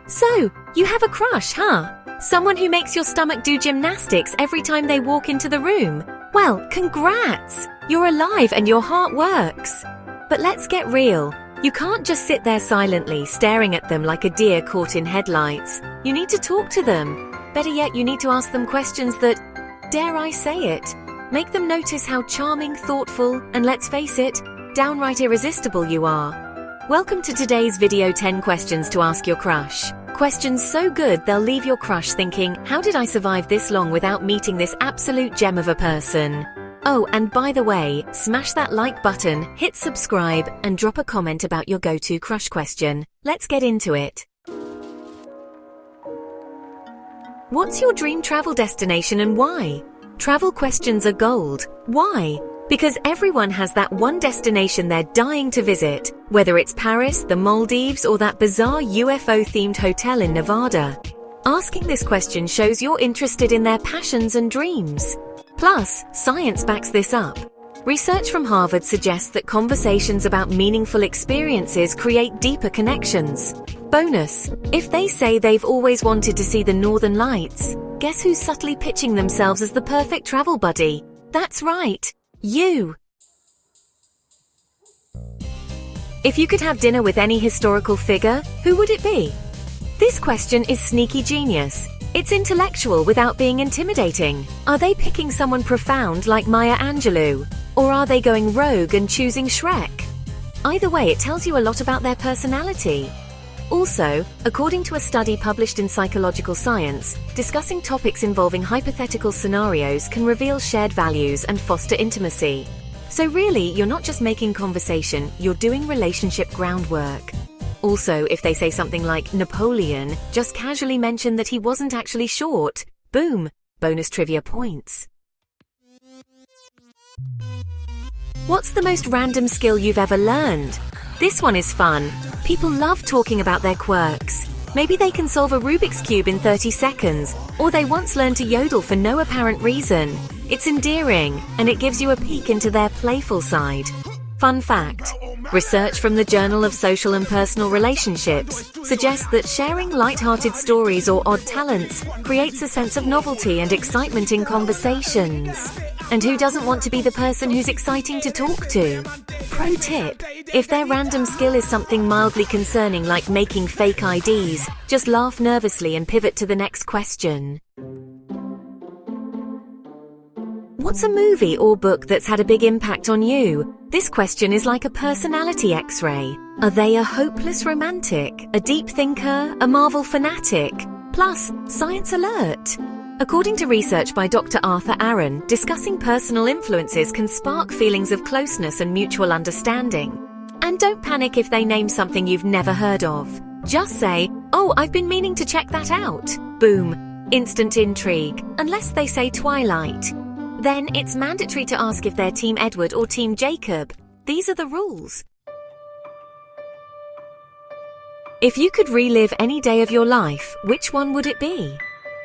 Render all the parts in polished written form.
So, you have a crush, huh? Someone who makes your stomach do gymnastics every time they walk into the room. Well, congrats! You're alive and your heart works. But let's get real. You can't just sit there silently, staring at them like a deer caught in headlights. You need to talk to them. Better yet, you need to ask them questions that, dare I say it, make them notice how charming, thoughtful, and let's face it, downright irresistible you are. Welcome to today's video 10 questions to ask your crush. Questions so good they'll leave your crush thinking, how did I survive this long without meeting this absolute gem of a person? Oh, and by the way, smash that like button, hit subscribe, and drop a comment about your go-to crush question. Let's get into it. What's your dream travel destination and why? Travel questions are gold. Why? Because everyone has that one destination they're dying to visit, whether it's Paris, the Maldives, or that bizarre UFO-themed hotel in Nevada. Asking this question shows you're interested in their passions and dreams. Plus, science backs this up. Research from Harvard suggests that conversations about meaningful experiences create deeper connections. Bonus, if they say they've always wanted to see the Northern Lights, guess who's subtly pitching themselves as the perfect travel buddy? That's right, you. If you could have dinner with any historical figure, who would it be? This question is sneaky genius. It's intellectual without being intimidating. Are they picking someone profound like Maya Angelou? Or are they going rogue and choosing Shrek? Either way, it tells you a lot about their personality. Also, according to a study published in Psychological Science, discussing topics involving hypothetical scenarios can reveal shared values and foster intimacy. So really, you're not just making conversation, you're doing relationship groundwork. Also, if they say something like Napoleon, just casually mention that he wasn't actually short. Boom! Bonus trivia points. What's the most random skill you've ever learned? This one is fun. People love talking about their quirks. Maybe they can solve a Rubik's Cube in 30 seconds, or they once learned to yodel for no apparent reason. It's endearing, and it gives you a peek into their playful side. Fun fact, research from the Journal of Social and Personal Relationships suggests that sharing light-hearted stories or odd talents creates a sense of novelty and excitement in conversations. And who doesn't want to be the person who's exciting to talk to? Pro tip, if their random skill is something mildly concerning like making fake IDs, just laugh nervously and pivot to the next question. What's a movie or book that's had a big impact on you? This question is like a personality X-ray. Are they a hopeless romantic, a deep thinker, a Marvel fanatic? Plus, science alert! According to research by Dr. Arthur Aaron, discussing personal influences can spark feelings of closeness and mutual understanding. And don't panic if they name something you've never heard of. Just say, oh, I've been meaning to check that out. Boom. Instant intrigue. Unless they say Twilight. Then it's mandatory to ask if they're Team Edward or Team Jacob. These are the rules. If you could relive any day of your life, which one would it be?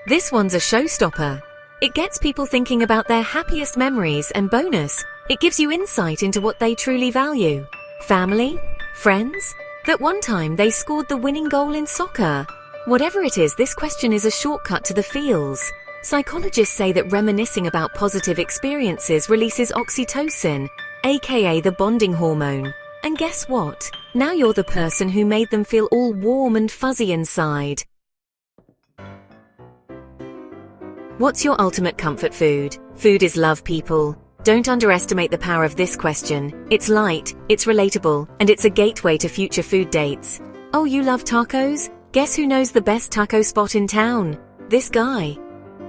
This one's a showstopper. It gets people thinking about their happiest memories, and bonus, it gives you insight into what they truly value. Family? Friends? That one time they scored the winning goal in soccer. Whatever it is, this question is a shortcut to the feels. Psychologists say that reminiscing about positive experiences releases oxytocin, aka the bonding hormone. And guess what? Now you're the person who made them feel all warm and fuzzy inside. What's your ultimate comfort food? Food is love, people. Don't underestimate the power of this question. It's light, it's relatable, and it's a gateway to future food dates. Oh, you love tacos? Guess who knows the best taco spot in town? This guy.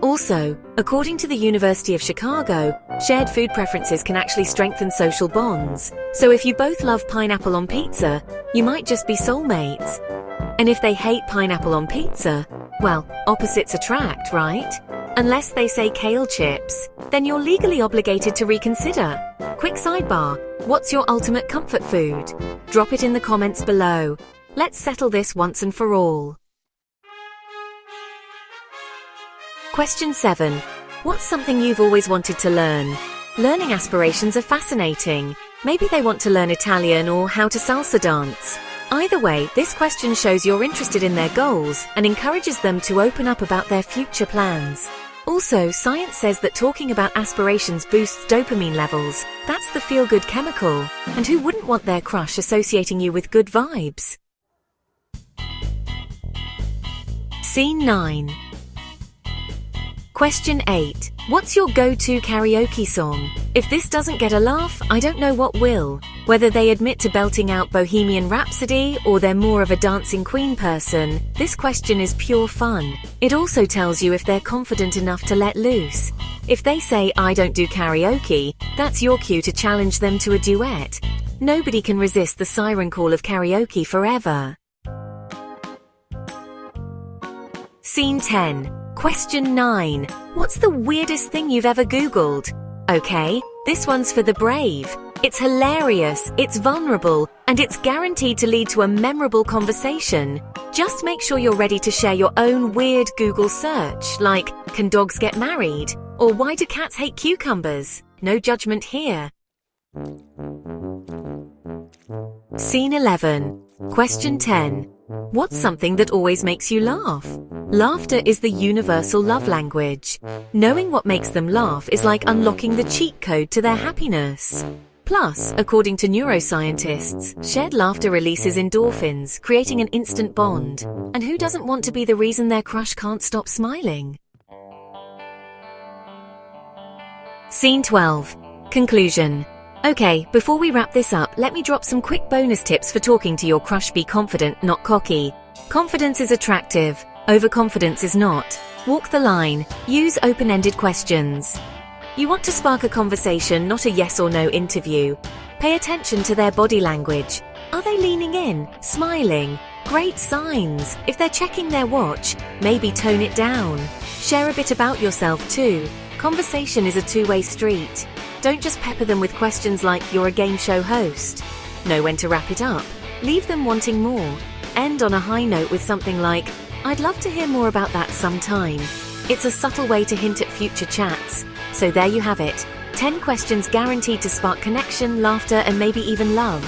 Also, according to the University of Chicago, shared food preferences can actually strengthen social bonds. So if you both love pineapple on pizza, you might just be soulmates. And if they hate pineapple on pizza, well, opposites attract, right? Unless they say kale chips, then you're legally obligated to reconsider. Quick sidebar, what's your ultimate comfort food? Drop it in the comments below. Let's settle this once and for all. Question 7. What's something you've always wanted to learn? Learning aspirations are fascinating. Maybe they want to learn Italian or how to salsa dance. Either way, this question shows you're interested in their goals and encourages them to open up about their future plans. Also, science says that talking about aspirations boosts dopamine levels. That's the feel-good chemical. And who wouldn't want their crush associating you with good vibes? Scene 9. Question 8. What's your go-to karaoke song? If this doesn't get a laugh, I don't know what will. Whether they admit to belting out Bohemian Rhapsody or they're more of a Dancing Queen person, this question is pure fun. It also tells you if they're confident enough to let loose. If they say, I don't do karaoke, that's your cue to challenge them to a duet. Nobody can resist the siren call of karaoke forever. Scene 10. Question 9. What's the weirdest thing you've ever Googled? Okay, this one's for the brave. It's hilarious, it's vulnerable, and it's guaranteed to lead to a memorable conversation. Just make sure you're ready to share your own weird Google search, like, can dogs get married? Or why do cats hate cucumbers? No judgment here. Scene 11. Question 10. What's something that always makes you laugh? Laughter is the universal love language. Knowing what makes them laugh is like unlocking the cheat code to their happiness. Plus, according to neuroscientists, shared laughter releases endorphins, creating an instant bond. And who doesn't want to be the reason their crush can't stop smiling? Scene 12. Conclusion. Okay, before we wrap this up, let me drop some quick bonus tips for talking to your crush. Be confident, not cocky. Confidence is attractive. Overconfidence is not. Walk the line. Use open-ended questions. You want to spark a conversation, not a yes or no interview. Pay attention to their body language. Are they leaning in, smiling? Great signs. If they're checking their watch, maybe tone it down. Share a bit about yourself too. Conversation is a two-way street. Don't just pepper them with questions like you're a game show host. Know when to wrap it up. Leave them wanting more. End on a high note with something like, I'd love to hear more about that sometime. It's a subtle way to hint at future chats. So there you have it. 10 questions guaranteed to spark connection, laughter, and maybe even love.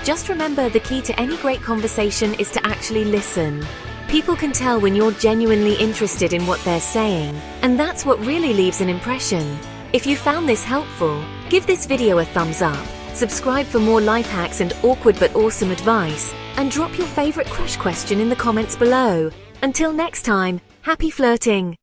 Just remember, the key to any great conversation is to actually listen. People can tell when you're genuinely interested in what they're saying, and that's what really leaves an impression. If you found this helpful, give this video a thumbs up, subscribe for more life hacks and awkward but awesome advice, and drop your favorite crush question in the comments below. Until next time, happy flirting!